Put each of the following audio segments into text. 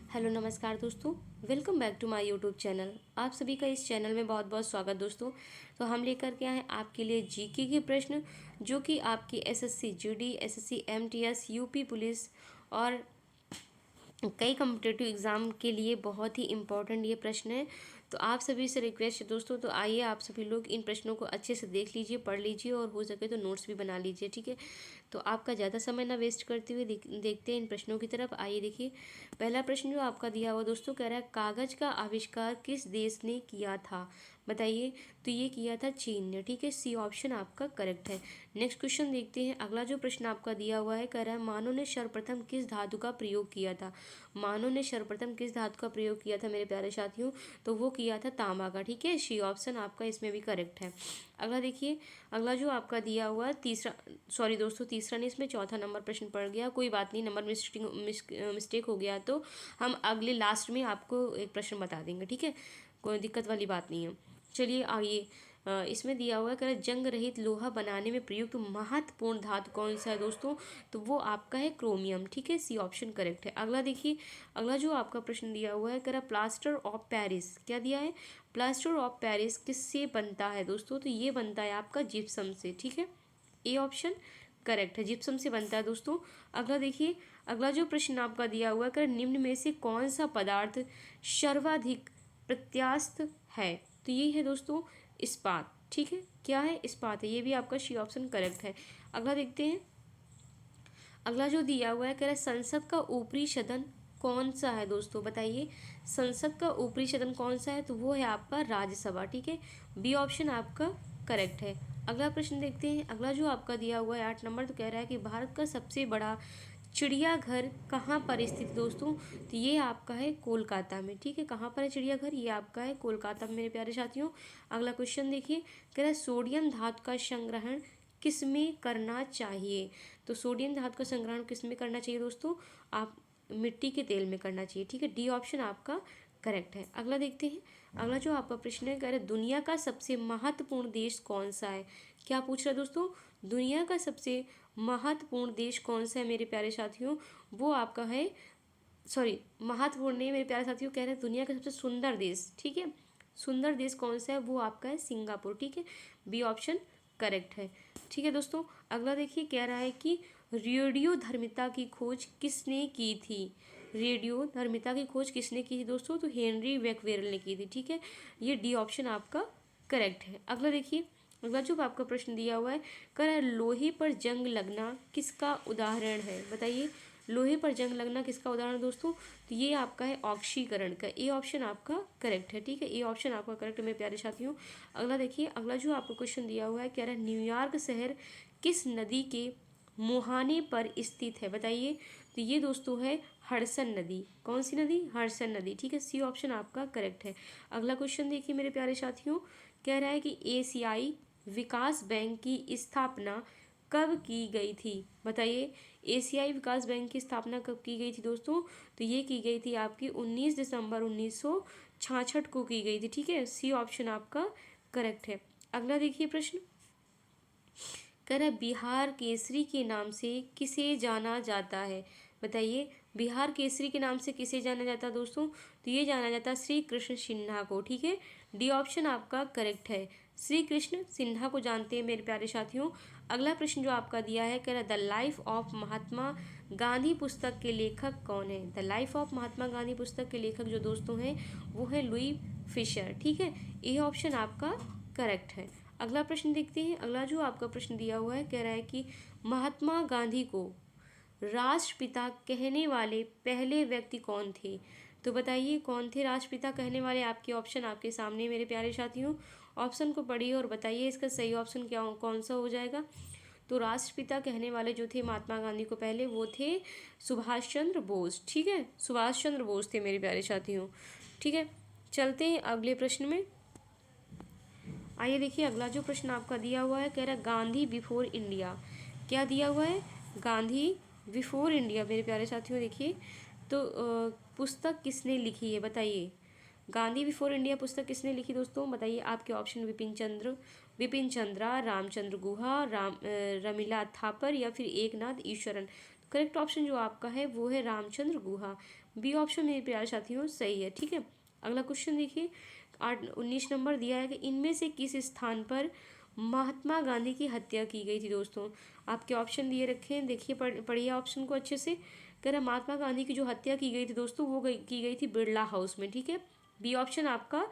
Hello नमस्कार दोस्तों। Welcome back to my YouTube channel. आप सभी का इस चैनल में बहुत बहुत स्वागत दोस्तों। तो हम लेकर के आए हैं आपके लिए जीके के प्रश्न जो कि आपकी SSC GD, SSC MTS, UP police और कई कम्पिटेटिव एग्ज़ाम के लिए बहुत ही इम्पोर्टेंट ये प्रश्न है। तो आप सभी से रिक्वेस्ट है दोस्तों, तो आइए आप सभी लोग इन प्रश्नों को अच्छे से देख लीजिए, पढ़ लीजिए और हो सके तो नोट्स भी बना लीजिए, ठीक है। तो आपका ज़्यादा समय ना वेस्ट करते हुए देखते हैं इन प्रश्नों की तरफ। आइए देखिए, पहला प्रश्न जो आपका दिया हुआ दोस्तों कह रहा है कागज़ का आविष्कार किस देश ने किया था, बताइए। तो ये किया था चीन ने, ठीक है। सी ऑप्शन आपका करेक्ट है। नेक्स्ट क्वेश्चन देखते हैं। अगला जो प्रश्न आपका दिया हुआ है कह रहा है मानव ने सर्वप्रथम किस धातु का प्रयोग किया था। मानव ने सर्वप्रथम किस धातु का प्रयोग किया था मेरे प्यारे साथियों, तो वो किया था तांबा का, ठीक है। सी ऑप्शन आपका इसमें भी करेक्ट है। अगला देखिए, अगला जो आपका दिया हुआ तीसरा, सॉरी दोस्तों तीसरा नहीं, इसमें चौथा नंबर प्रश्न पड़ गया, कोई बात नहीं, नंबर मिस्टेक हो गया तो हम अगले लास्ट में आपको एक प्रश्न बता देंगे, ठीक है। कोई दिक्कत वाली बात नहीं है। चलिए आइए, इसमें दिया हुआ है कह जंग रहित लोहा बनाने में प्रयुक्त महत्वपूर्ण धातु कौन सा है दोस्तों, तो वो आपका है क्रोमियम, ठीक है। सी ऑप्शन करेक्ट है। अगला देखिए, अगला जो आपका प्रश्न दिया हुआ है कह रहा प्लास्टर ऑफ पेरिस, क्या दिया है, प्लास्टर ऑफ पेरिस किससे बनता है दोस्तों, तो ये बनता है आपका जिप्सम से, ठीक है। ए ऑप्शन करेक्ट है, जिप्सम से बनता है दोस्तों। अगला देखिए, अगला जो प्रश्न आपका दिया हुआ है कर निम्न में से कौन सा पदार्थ सर्वाधिक प्रत्यास्थ है, तो ये है दोस्तों इस्पात, ठीक है। क्या है, इस्पात है, ये भी आपका सी ऑप्शन करेक्ट है। अगला देखते हैं, अगला जो दिया हुआ है कह रहा है संसद का ऊपरी सदन कौन सा है दोस्तों, बताइए। संसद का ऊपरी सदन कौन सा है, तो वो है आपका राज्यसभा, ठीक है। बी ऑप्शन आपका करेक्ट है। अगला प्रश्न देखते हैं। अगला जो आपका दिया हुआ है 8 नंबर, तो कह रहा है कि भारत का सबसे बड़ा चिड़ियाघर कहाँ पर स्थित दोस्तों, तो ये आपका है कोलकाता में, ठीक है। कहाँ पर है चिड़ियाघर, ये आपका है कोलकाता में मेरे प्यारे साथियों। अगला क्वेश्चन देखिए, कह रहा है सोडियम धातु का संग्रहण किस में करना चाहिए, तो सोडियम धातु का संग्रहण किस में करना चाहिए दोस्तों, आप मिट्टी के तेल में करना चाहिए, ठीक है। डी ऑप्शन आपका करेक्ट है। अगला देखते हैं, अगला जो आपका प्रश्न है कह रहे दुनिया का सबसे महत्वपूर्ण देश कौन सा है, क्या पूछ रहा है दोस्तों, दुनिया का सबसे महत्वपूर्ण देश कौन सा है मेरे प्यारे साथियों, वो आपका है, सॉरी महत्वपूर्ण नहीं मेरे प्यारे साथियों, कह रहे हैं दुनिया का सबसे सुंदर देश, ठीक है। सुंदर देश कौन सा है, वो आपका है सिंगापुर, ठीक है। बी ऑप्शन करेक्ट है, ठीक है दोस्तों। अगला देखिए, कह रहा है कि रेडियो धर्मिता की खोज किसने की थी, रेडियो धर्मिता की खोज किसने की थी दोस्तों, तो हेनरी बैक्वेरल ने की थी, ठीक है। ये डी ऑप्शन आपका करेक्ट है। अगला देखिए, अगला जो आपका प्रश्न दिया हुआ है कह रहा है लोहे पर जंग लगना किसका उदाहरण है, बताइए। लोहे पर जंग लगना किसका उदाहरण दोस्तों, तो ये आपका है ऑक्सीकरण का, ए ऑप्शन आपका करेक्ट है, ठीक है। ए ऑप्शन आपका करेक्ट है मेरे प्यारे साथियों। अगला देखिए, अगला जो आपको क्वेश्चन दिया हुआ है कह रहा है न्यूयॉर्क शहर किस नदी के मुहाने पर स्थित है, बताइए। तो ये दोस्तों है हडसन नदी, कौन सी नदी, हडसन नदी, ठीक है। सी ऑप्शन आपका करेक्ट है। अगला क्वेश्चन देखिए मेरे प्यारे साथियों, कह रहा है कि एशियाई विकास बैंक की स्थापना कब की गई थी, बताइए। एशियाई विकास बैंक की स्थापना कब की गई थी दोस्तों, तो ये की गई थी आपकी 19 दिसंबर 1966 को की गई थी, ठीक है। सी ऑप्शन आपका करेक्ट है। अगला देखिए प्रश्न, कह रहा है बिहार केसरी के नाम से किसे जाना जाता है, बताइए। बिहार केसरी के नाम से किसे जाना जाता है दोस्तों, तो ये जाना जाता है श्री कृष्ण सिन्हा को, ठीक है। डी ऑप्शन आपका करेक्ट है, श्री कृष्ण सिन्हा को जानते हैं मेरे प्यारे साथियों। अगला प्रश्न जो आपका दिया है कह रहा है the life of Mahatma Gandhi पुस्तक के लेखक कौन है, the life of Mahatma Gandhi पुस्तक के लेखक जो दोस्तों हैं वो है लुई फिशर, ठीक है। ए ऑप्शन आपका करेक्ट है। अगला प्रश्न देखते हैं। अगला जो आपका प्रश्न दिया हुआ है कह रहा है कि महात्मा गांधी को राष्ट्रपिता कहने वाले पहले व्यक्ति कौन थे, तो बताइए कौन थे राष्ट्रपिता कहने वाले, आपके ऑप्शन आपके सामने मेरे प्यारे साथियों। ऑप्शन को पढ़िए और बताइए इसका सही ऑप्शन क्या कौन सा हो जाएगा। तो राष्ट्रपिता कहने वाले जो थे महात्मा गांधी को पहले, वो थे सुभाष चंद्र बोस, ठीक है। सुभाष चंद्र बोस थे मेरे प्यारे साथियों, ठीक है। चलते हैं अगले प्रश्न में। आइए देखिए, अगला जो प्रश्न आपका दिया हुआ है कह रहा है गांधी बिफोर इंडिया, क्या दिया हुआ है, गांधी बिफोर इंडिया मेरे प्यारे साथियों। देखिए, तो पुस्तक किसने लिखी है, बताइए। गांधी बिफोर इंडिया पुस्तक किसने लिखी दोस्तों, बताइए। आपके ऑप्शन विपिन चंद्रा, रामचंद्र गुहा, रमीला थापर या फिर एकनाथ ईश्वरन। करेक्ट ऑप्शन जो आपका है वो है रामचंद्र गुहा। बी ऑप्शन मेरे प्यारे साथियों सही है। ठीक है, अगला क्वेश्चन देखिए 19 नंबर दिया है कि इनमें से किस स्थान पर महात्मा गांधी की हत्या की गई थी। दोस्तों आपके ऑप्शन दिए रखे हैं, देखिए पढ़िए ऑप्शन को अच्छे से। कह रहा महात्मा गांधी की जो हत्या की गई थी दोस्तों वो की गई थी बिरला हाउस में। ठीक है, बी ऑप्शन आपका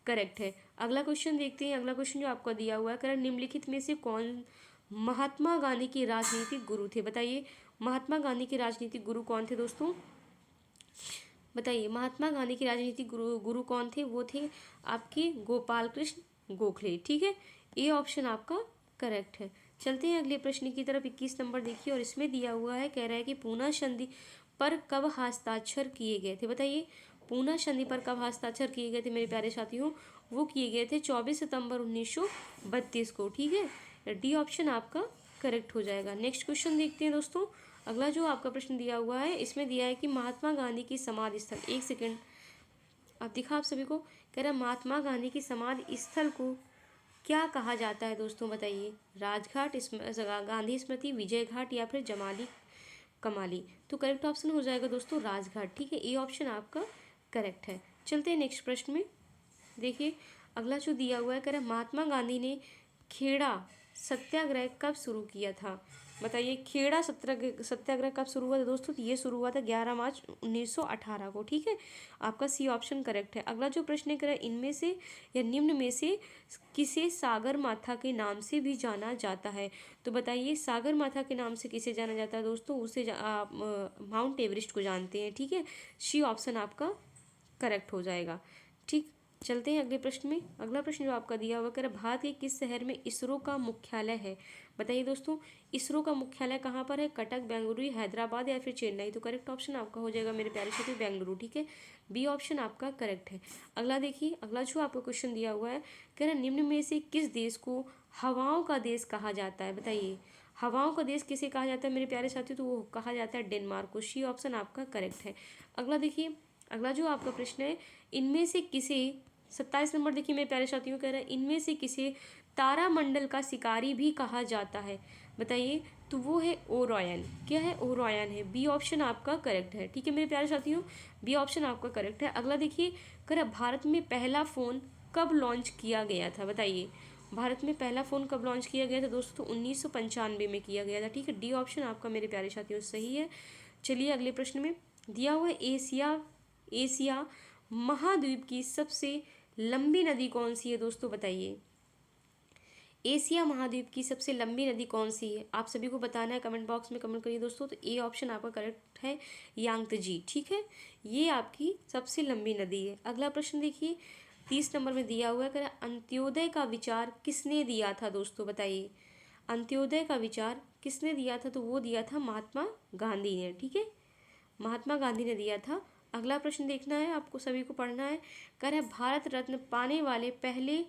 करेक्ट है। अगला क्वेश्चन देखते हैं, अगला क्वेश्चन जो आपका दिया हुआ है, कह रहा निम्नलिखित में से कौन महात्मा गांधी के राजनीतिक गुरु थे। बताइए महात्मा गांधी के राजनीतिक गुरु कौन थे दोस्तों, बताइए महात्मा गांधी के राजनीतिक गुरु कौन थे। वो थे आपके गोपाल कृष्ण गोखले। ठीक है, ए ऑप्शन आपका करेक्ट है। चलते हैं अगले प्रश्न की तरफ। 21 नंबर देखिए और इसमें दिया हुआ है, कह रहा है कि पूना संधि पर कब हस्ताक्षर किए गए थे। बताइए पूना संधि पर कब हस्ताक्षर किए गए थे मेरे प्यारे साथियों, वो किए गए थे 24 सितंबर 1932 को। ठीक है, डी ऑप्शन आपका करेक्ट हो जाएगा। नेक्स्ट क्वेश्चन देखते हैं दोस्तों। अगला जो आपका प्रश्न दिया हुआ है इसमें दिया है कि महात्मा गांधी की समाधि स्थल, एक सेकेंड आप दिखा आप सभी को, कह रहा महात्मा गांधी की समाधि स्थल को क्या कहा जाता है दोस्तों। बताइए राजघाट, गांधी स्मृति, विजय घाट या फिर जमाली कमाली। तो करेक्ट ऑप्शन हो जाएगा दोस्तों राजघाट। ठीक है, ए ऑप्शन आपका करेक्ट है। चलते हैं नेक्स्ट प्रश्न में। देखिए अगला जो दिया हुआ है, कह रहा महात्मा गांधी ने खेड़ा सत्याग्रह कब शुरू किया था। बताइए खेड़ा सत्याग्रह कब शुरू हुआ था दोस्तों, तो ये शुरू हुआ था 11 मार्च 1918 को। ठीक है, आपका सी ऑप्शन करेक्ट है। अगला जो प्रश्न है, इनमें से या निम्न में से किसे सागर माथा के नाम से भी जाना जाता है। तो बताइए सागर माथा के नाम से किसे जाना जाता है दोस्तों, उसे आप माउंट एवरेस्ट को जानते हैं। ठीक है, सी ऑप्शन आपका करेक्ट हो जाएगा। ठीक, चलते हैं अगले प्रश्न में। अगला प्रश्न जो आपका दिया हुआ, कह भारत के किस शहर में इसरो का मुख्यालय है। बताइए दोस्तों इसरो का मुख्यालय कहाँ पर है, कटक, बेंगलुरु, हैदराबाद या फिर चेन्नई। तो करेक्ट ऑप्शन आपका हो जाएगा मेरे प्यारे साथियों बेंगलुरु। ठीक है, बी ऑप्शन आपका करेक्ट है। अगला देखिए, अगला जो आपका क्वेश्चन दिया हुआ है, कह रहा निम्न में से किस देश को हवाओं का देश कहा जाता है। बताइए हवाओं का देश किसे कहा जाता है मेरे प्यारे साथियों, तो वो कहा जाता है डेनमार्क को। सी ऑप्शन आपका करेक्ट है। अगला देखिए, अगला जो आपका प्रश्न है, इनमें से किसे 27 नंबर देखिए मेरे प्यारे साथियों, कह रहा है इनमें से किसे तारामंडल का शिकारी भी कहा जाता है। बताइए तो वो है ओरायन। क्या है, ओरायन है। बी ऑप्शन आपका करेक्ट है। ठीक है मेरे प्यारे साथियों, बी ऑप्शन आपका करेक्ट है। अगला देखिए, कह रहा भारत में पहला फ़ोन कब लॉन्च किया गया था। बताइए भारत में पहला फ़ोन कब लॉन्च किया गया था दोस्तों, तो 1995 में किया गया था। ठीक है, डी ऑप्शन आपका मेरे प्यारे साथियों सही है। चलिए अगले प्रश्न में दिया हुआ है, एशिया महाद्वीप की सबसे लंबी नदी कौन सी है दोस्तों। बताइए एशिया महाद्वीप की सबसे लंबी नदी कौन सी है, आप सभी को बताना है, कमेंट बॉक्स में कमेंट करिए दोस्तों। तो ए ऑप्शन आपका करेक्ट है, यांगत्जी। ठीक है, ये आपकी सबसे लंबी नदी है। अगला प्रश्न देखिए 30 नंबर में दिया हुआ है, कह अंत्योदय का विचार किसने दिया था दोस्तों। बताइए अंत्योदय का विचार किसने दिया था, तो वो दिया था महात्मा गांधी ने। ठीक है, महात्मा गांधी ने दिया था। अगला प्रश्न देखना है, आपको सभी को पढ़ना है। कह रहे भारत रत्न पाने वाले पहले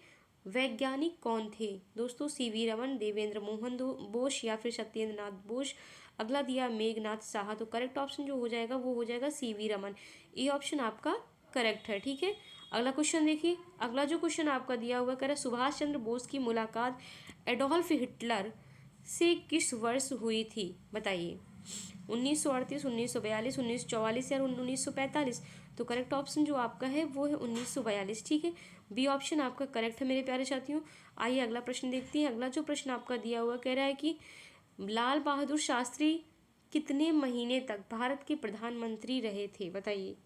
वैज्ञानिक कौन थे दोस्तों, सीवी रमन, देवेंद्र मोहन बोस या फिर सत्येंद्र नाथ बोस। अगला दिया मेघनाथ साहा। तो करेक्ट ऑप्शन जो हो जाएगा वो हो जाएगा सीवी रमन। ए ऑप्शन आपका करेक्ट है। ठीक है, अगला क्वेश्चन देखिए, अगला जो क्वेश्चन आपका दिया हुआ, कह रहा सुभाष चंद्र बोस की मुलाकात एडोल्फ हिटलर से किस वर्ष हुई थी। बताइए 1938, 1942, 1944 या 1945। तो करेक्ट ऑप्शन जो आपका है वो है 1942। ठीक है, बी ऑप्शन आपका करेक्ट है मेरे प्यारे साथियों। आइए अगला प्रश्न देखते हैं। अगला जो प्रश्न आपका दिया हुआ कह रहा है कि लाल बहादुर शास्त्री कितने महीने तक भारत के प्रधानमंत्री रहे थे। बताइए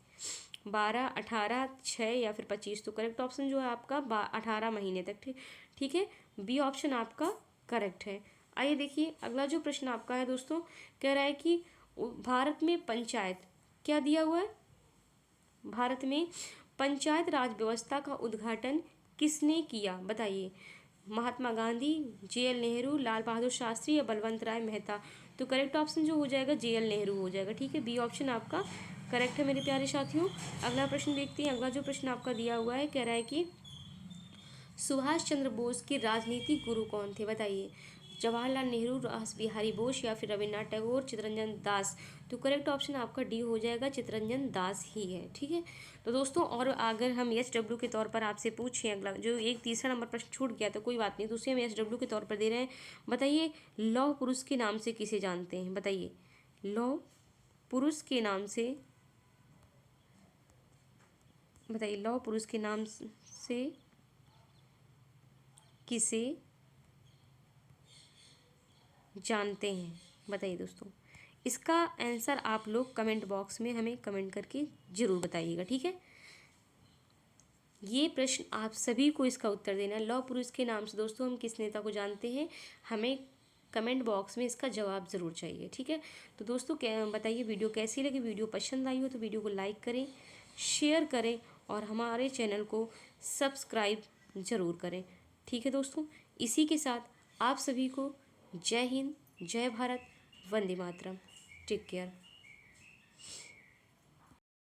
12, 18, 6 या फिर 25। तो करेक्ट ऑप्शन जो है आपका 18 महीने तक। ठीक है, बी ऑप्शन आपका करेक्ट है। आइए देखिए अगला जो प्रश्न आपका है दोस्तों, कह रहा है कि भारत में पंचायत क्या दिया हुआ है, भारत में पंचायत राज व्यवस्था का उद्घाटन किसने किया। बताइए महात्मा गांधी, जे.एल. नेहरू, लाल बहादुर शास्त्री या बलवंत राय मेहता। तो करेक्ट ऑप्शन जो हो जाएगा जे.एल. नेहरू हो जाएगा। ठीक है, बी ऑप्शन आपका करेक्ट है मेरे प्यारे साथियों। अगला प्रश्न देखते हैं। अगला जो प्रश्न आपका दिया हुआ है, कह रहा है कि सुभाष चंद्र बोस के राजनीतिक गुरु कौन थे। बताइए जवाहरलाल नेहरू, रास बिहारी बोस या फिर रविन्द्रनाथ टैगोर, चित्तरंजन दास। तो करेक्ट ऑप्शन आपका डी हो जाएगा, चित्तरंजन दास ही है। ठीक है, तो दोस्तों और अगर हम एसडब्ल्यू के तौर पर आपसे पूछें, अगला जो एक तीसरा नंबर प्रश्न छूट गया तो कोई बात नहीं, दूसरे हम एसडब्ल्यू के तौर पर दे रहे हैं। बताइए लौह पुरुष के नाम से किसे जानते हैं। बताइए लौह पुरुष के नाम से, बताइए, लौह पुरुष के नाम से किसे जानते हैं? बताइए दोस्तों, इसका आंसर आप लोग कमेंट बॉक्स में हमें कमेंट करके ज़रूर बताइएगा, ठीक है। ये प्रश्न आप सभी को इसका उत्तर देना है। लौह पुरुष के नाम से दोस्तों हम किस नेता को जानते हैं, हमें कमेंट बॉक्स में इसका जवाब ज़रूर चाहिए, ठीक है। तो दोस्तों क्या बताइए, वीडियो कैसी लगी? वीडियो पसंद आई हो तो वीडियो को लाइक करें, शेयर करें और हमारे चैनल को सब्सक्राइब ज़रूर करें, ठीक है दोस्तों। इसी के साथ आप सभी को जय हिंद, जय भारत, वंदे मातरम। Take care.